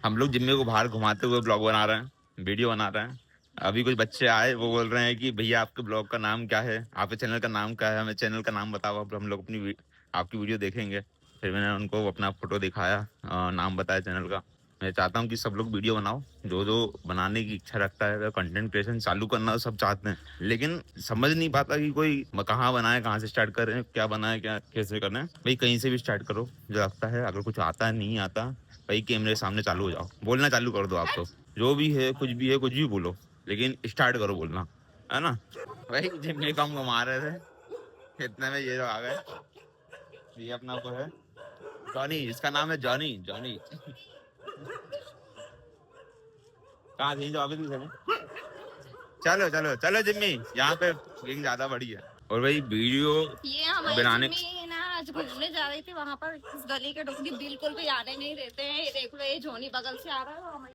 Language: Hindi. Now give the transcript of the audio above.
हम लोग जिम्मे को बाहर घुमाते हुए ब्लॉग बना रहे हैं, वीडियो बना रहे हैं। अभी कुछ बच्चे आए, वो बोल रहे हैं कि भैया आपके ब्लॉग का नाम क्या है, आपके चैनल का नाम क्या है, हमें चैनल का नाम बताओ। अब हम लोग आपकी वीडियो देखेंगे। फिर मैंने उनको अपना फोटो दिखाया, नाम बताया चैनल का। मैं चाहता हूँ कि सब लोग वीडियो बनाओ, जो जो बनाने की इच्छा रखता है, कंटेंट क्रिएशन चालू करना सब चाहते हैं, लेकिन समझ नहीं पाता कि कोई कहाँ बनाए, कहाँ से स्टार्ट करें, क्या बनाए, क्या कैसे करें। भाई कहीं से भी स्टार्ट करो, जो लगता है। अगर कुछ आता है, नहीं आता भाई कैमरे सामने चालू हो जाओ, बोलना चालू कर दो। आप तो जो भी है, कुछ भी है, कुछ भी बोलो, लेकिन स्टार्ट करो बोलना, है ना। भाई जिम्मे को हम घुमा रहे थे, इतने में ये जो आ गए। ये अपना को है जॉनी, इसका नाम है जॉनी। जॉनी कहाँ थी जो आगे थी सर? चलो चलो चलो जिम्मी, यहाँ पे गैंग ज्यादा बड़ी है। और भाई वीडियो ये हमारी बनाने जिम्मी ना आज घूमने जा रही थी वहां पर, इस गली के डुगली बिल्कुल भी आने नहीं देते हैं। ये देख लो, ये झोनी बगल से आ रहा है।